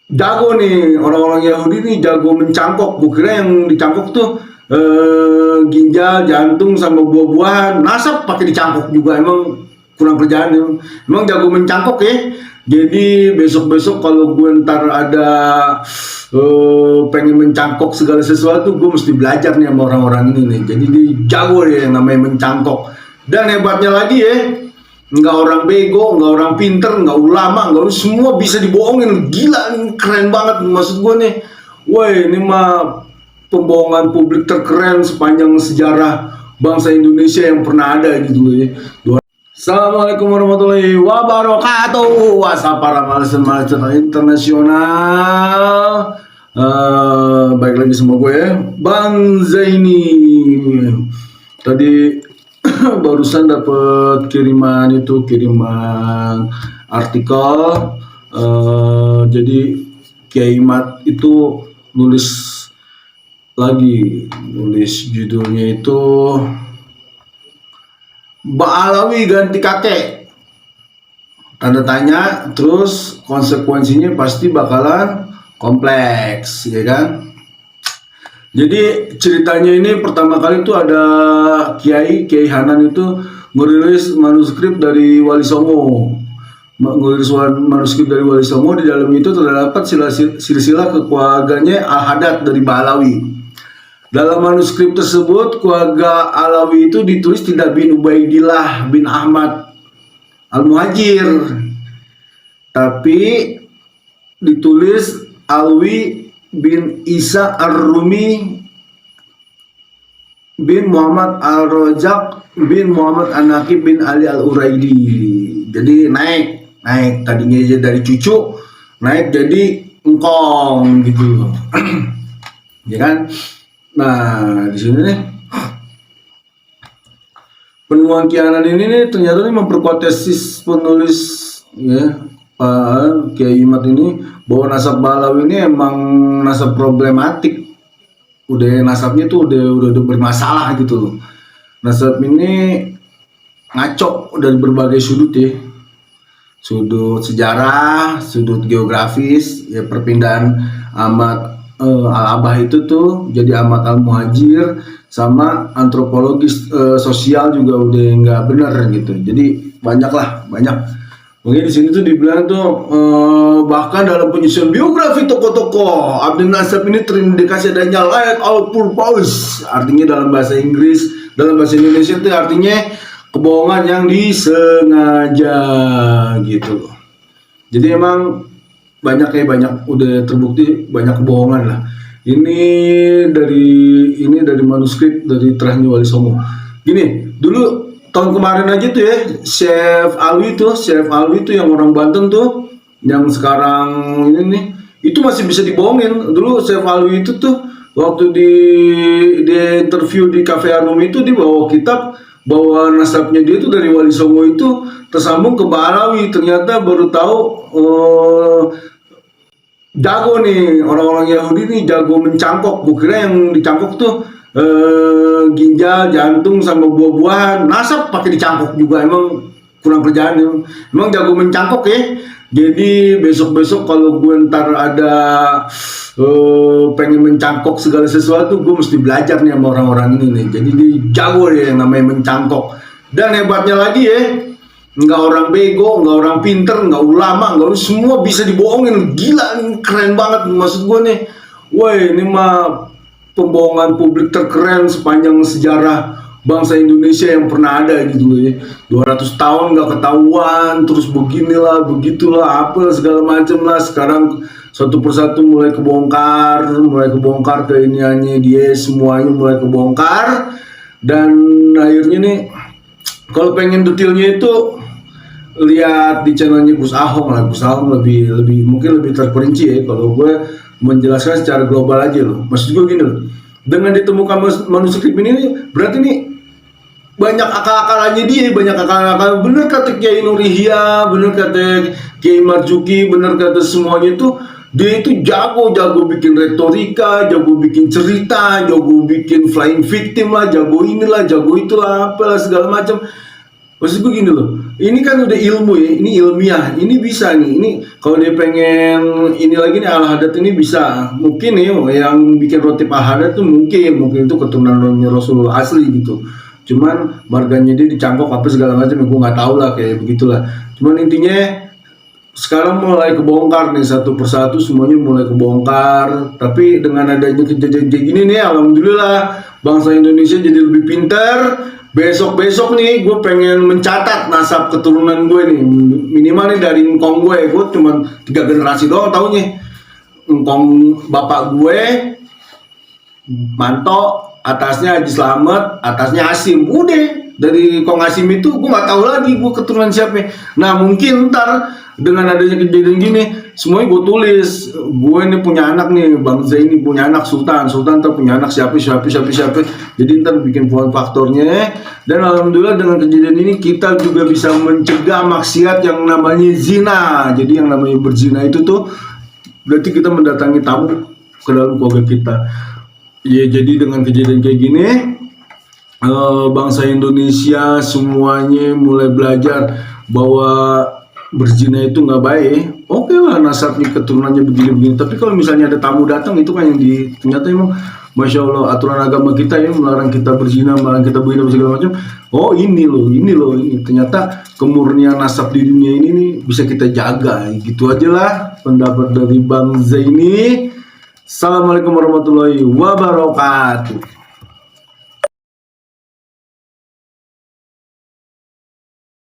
jago nih orang-orang Yahudi nih, jago mencangkok. Gue kira yang dicangkok tuh ginjal, jantung sama buah-buahan. Nasab pakai dicangkok juga, emang kurang kerjaan ya. Emang jago mencangkok ya. Jadi besok-besok kalau gue ntar ada pengen mencangkok segala sesuatu, gue mesti belajar nih sama orang-orang ini nih. Jadi dia jago ya yang namanya mencangkok. Dan hebatnya lagi ya, nggak orang bego, nggak orang pinter, nggak ulama, nggak semua bisa dibohongin. Gila, ini keren banget maksud gue nih. Woi, ini mah pembohongan publik terkeren sepanjang sejarah bangsa Indonesia yang pernah ada gitu ya. Assalamualaikum warahmatullahi wabarakatuh. Wasa para malasan internasional. Baik lagi sama gue ya, Bang Zaini. Tadi barusan dapat kiriman artikel. Jadi Kiai Mat itu nulis judulnya itu Ba'alawi ganti kakek, tanda tanya, terus konsekuensinya pasti bakalan kompleks, ya kan? Jadi ceritanya ini pertama kali itu ada Kiai Hanan itu ngerilis manuskrip dari Wali Songo. Di dalam itu terdapat silsilah kekeluarganya Al-Hadad dari Ba'alawi. Dalam manuskrip tersebut, keluarga Alawi itu ditulis tidak bin Ubaidillah bin Ahmad Al-Muhajir, tapi ditulis Alwi bin Isa Ar-Rumi bin Muhammad Al-Rojak bin Muhammad An-Naqib bin Ali Al-Uraidi. Jadi naik tadinya dari cucu, naik jadi engkong gitu. Ya kan? Nah, di sini nih penemuan Kianan ini nih ternyata nih memperkuat tesis penulis ya Pak Kiai Mat ini bahwa nasab Ba'alawi ini emang nasab problematik. Nasabnya tuh udah bermasalah gitu loh. Nasab ini ngaco dari berbagai sudut ya. Sudut sejarah, sudut geografis, ya perpindahan Ahmad Al-Abah itu tuh jadi Ahmad Al-Muhajir, sama antropologis sosial juga udah nggak benar gitu. Jadi banyak. Mungkin di sini tuh dibilang tuh bahkan dalam penyusunan biografi tokoh-tokoh Abdul Nasab ini terindikasi adanya layak out purpose, artinya dalam bahasa Inggris, dalam bahasa Indonesia itu artinya kebohongan yang disengaja gitu. Jadi emang banyak udah terbukti banyak kebohongan lah. Ini dari manuskrip dari terakhir Wali Songo. Gini, dulu tahun kemarin aja tuh ya, Chef Alwi itu yang orang Banten tuh, yang sekarang ini nih, itu masih bisa dibohongin. Dulu Chef Alwi itu tuh waktu di interview di Cafe Arum itu dia bawa kitab bahwa nasabnya dia itu dari Wali Songo itu tersambung ke Ba'alawi. Ternyata baru tahu jago nih orang-orang Yahudi nih, jago mencangkok. Gue kira yang dicangkok tuh ginjal, jantung sama buah-buahan. Nasab pakai dicangkok juga, emang kurang kerjaan ya. Emang jago mencangkok ya. Jadi besok-besok kalau gue ntar ada pengen mencangkok segala sesuatu, gue mesti belajar nih sama orang-orang ini nih. Jadi dia jago ya yang namanya mencangkok. Dan hebatnya lagi ya, nggak orang bego, nggak orang pinter, nggak ulama, nggak semua bisa dibohongin. Gila, ini keren banget maksud gue nih. Woi, ini mah pembohongan publik terkeren sepanjang sejarah bangsa Indonesia yang pernah ada gitu ya. 200 tahun nggak ketahuan, terus beginilah, begitulah, apa segala macam lah. Sekarang satu persatu mulai kebongkar ke iniannya dia, semuanya mulai kebongkar. Dan akhirnya nih, kalau pengen detailnya itu lihat di channelnya Gus Ahong lah. Gus Ahong mungkin lebih terperinci ya. Kalau gue menjelaskan secara global aja loh. Maksud gue gini loh, dengan ditemukan manuskrip ini berarti nih banyak akal-akalannya dia, bener kata Kiai Nurihya, bener kata Kiai Marzuki, bener kata semuanya itu. Dia itu jago bikin retorika, jago bikin cerita, jago bikin flying victim lah, jago inilah, jago itulah, apalah segala macam. Maksud gue gini loh, ini kan udah ilmu ya, ini ilmiah, ini bisa nih, ini kalau dia pengen ini lagi nih al-haddad ini bisa, mungkin nih yang bikin roti al-haddad tuh mungkin itu keturunan Rasul asli gitu, cuman marganya dia dicangkok apa segala macam, gue nggak tahu lah kayak begitulah, cuman intinya sekarang mulai kebongkar nih satu persatu, semuanya mulai kebongkar, tapi dengan adanya kejadian kayak gini nih, alhamdulillah bangsa Indonesia jadi lebih pintar. Besok-besok nih gue pengen mencatat nasab keturunan gue nih, minimal nih dari engkong gue cuma 3 generasi doang taunya. Engkong bapak gue Manto, atasnya Haji Slamet, atasnya Hasim, udah dari Kong Hasim itu gue nggak tahu lagi gue keturunan siapa. Nah mungkin ntar dengan adanya kejadian gini semuanya gue tulis, gue ini punya anak nih, Bang Zaini punya anak, Sultan ntar punya anak siapa, jadi ntar bikin pohon faktornya. Dan alhamdulillah dengan kejadian ini kita juga bisa mencegah maksiat yang namanya zina. Jadi yang namanya berzina itu tuh berarti kita mendatangi tamu ke dalam keluarga kita ya. Jadi dengan kejadian kayak gini bangsa Indonesia semuanya mulai belajar bahwa berzina itu nggak baik. Oke lah nasabnya keturunannya begini-begini, tapi kalau misalnya ada tamu datang itu kan yang ternyata emang Masya Allah aturan agama kita ya melarang kita berzina, melarang kita begini segala macam. Oh ini loh, ternyata kemurnian nasab di dunia ini nih bisa kita jaga. Gitu aja lah pendapat dari Bang Zaini. Assalamualaikum warahmatullahi wabarakatuh.